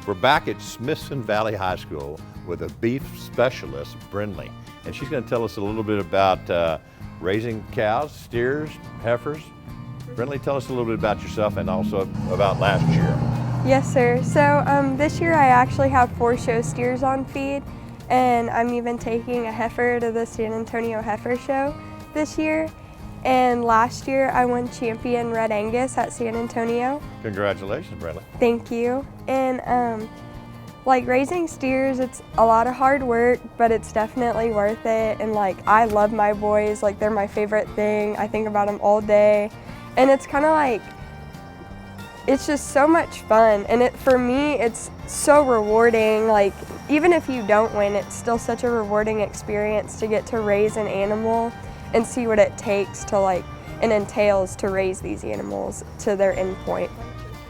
We're back at Smithson Valley High School with a beef specialist, Brindley, and she's going to tell us a little bit about raising cows, steers, heifers. Brindley, tell us a little bit about yourself and also about last year. Yes, sir. So this year I actually have 4 show steers on feed, and I'm even taking a heifer to the San Antonio Heifer Show this year. And last year I won champion Red Angus at San Antonio. Congratulations, Brindley. Thank you. And like raising steers, it's a lot of hard work, but it's definitely worth it. And like I love my boys, like they're my favorite thing. I think about them all day. And it's kind of like, it's just so much fun. And for me, it's so rewarding. Like even if you don't win, it's still such a rewarding experience to get to raise an animal and see what it takes to and entails to raise these animals to their end point.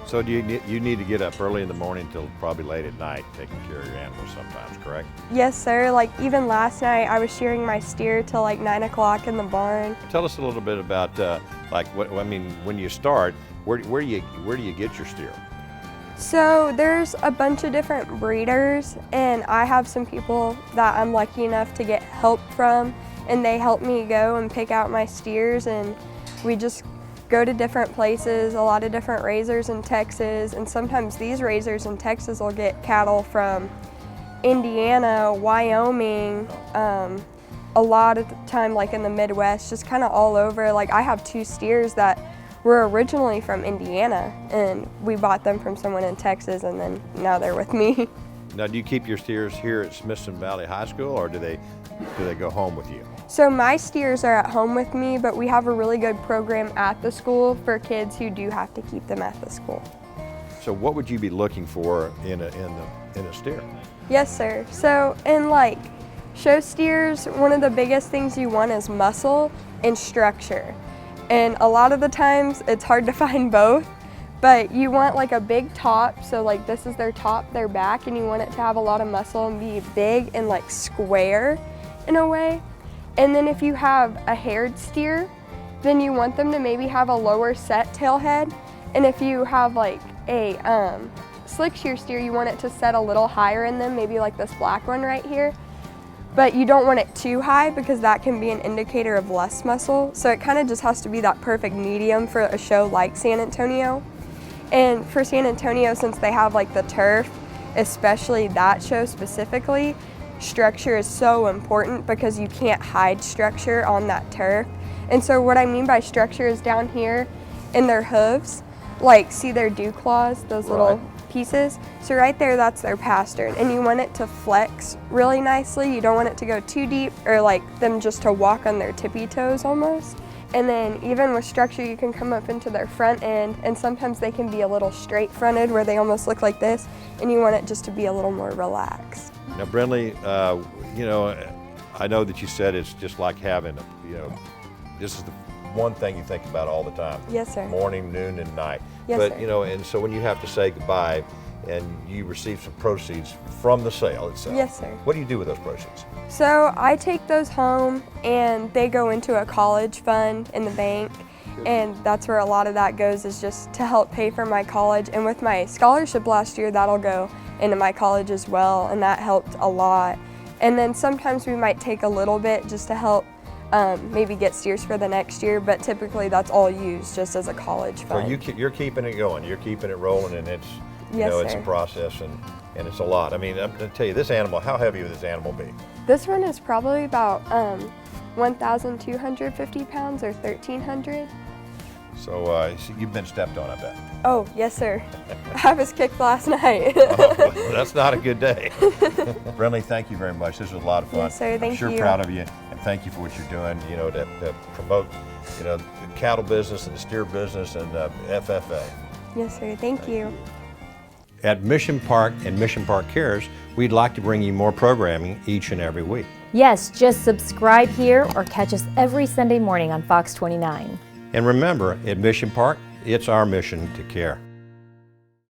So do you need to get up early in the morning till probably late at night taking care of your animals sometimes, correct? Yes, sir. Like even last night I was shearing my steer till like 9 o'clock in the barn. Tell us a little bit about when you start, where do you get your steer? So there's a bunch of different breeders, and I have some people that I'm lucky enough to get help from, and they help me go and pick out my steers, and we just go to different places, a lot of different raisers in Texas, and sometimes these raisers in Texas will get cattle from Indiana, Wyoming, a lot of the time like in the Midwest, just kind of all over. Like I have 2 steers that were originally from Indiana, and we bought them from someone in Texas, and then now they're with me. Now, do you keep your steers here at Smithson Valley High School, or do they go home with you? So my steers are at home with me, but we have a really good program at the school for kids who do have to keep them at the school. So what would you be looking for in a steer? Yes, sir. So in like show steers, one of the biggest things you want is muscle and structure. And a lot of the times it's hard to find both, but you want like a big top. So like this is their top, their back, and you want it to have a lot of muscle and be big and like square in a way. And then if you have a haired steer, then you want them to maybe have a lower set tail head. And if you have like a slick shear steer, you want it to set a little higher in them, maybe like this black one right here. But you don't want it too high because that can be an indicator of less muscle. So it kind of just has to be that perfect medium for a show like San Antonio. And for San Antonio, since they have like the turf, especially that show specifically, structure is so important because you can't hide structure on that turf. And so what I mean by structure is down here in their hooves, like see their dew claws, those little pieces. So right there, that's their pastern, and you want it to flex really nicely. You don't want it to go too deep or like them just to walk on their tippy toes almost. And then even with structure, you can come up into their front end, and sometimes they can be a little straight fronted where they almost look like this, and you want it just to be a little more relaxed. Now, Brindley, I know that you said it's just like having, this is the one thing you think about all the time. Yes, sir. Morning, noon, and night. Yes, but, sir. And so when you have to say goodbye and you receive some proceeds from the sale itself. Yes, sir. What do you do with those proceeds? So I take those home, and they go into a college fund in the bank. And that's where a lot of that goes, is just to help pay for my college. And with my scholarship last year, that'll go into my college as well, and that helped a lot. And then sometimes we might take a little bit just to help maybe get steers for the next year, but typically that's all used just as a college fund. So you're keeping it going, you're keeping it rolling, and it's it's a process, and it's a lot. I mean, I'm going to tell you, this animal, how heavy would this animal be? This one is probably about 1,250 pounds or 1,300. So you've been stepped on, I bet. Oh, yes, sir. I was kicked last night. Well, that's not a good day. Brindley, thank you very much. This was a lot of fun. Yes, sir. Thank you. I'm sure proud of you, and thank you for what you're doing, to promote, the cattle business and the steer business and FFA. Yes, sir. Thank you. At Mission Park and Mission Park Cares, we'd like to bring you more programming each and every week. Yes, just subscribe here or catch us every Sunday morning on Fox 29. And remember, at Mission Park, it's our mission to care.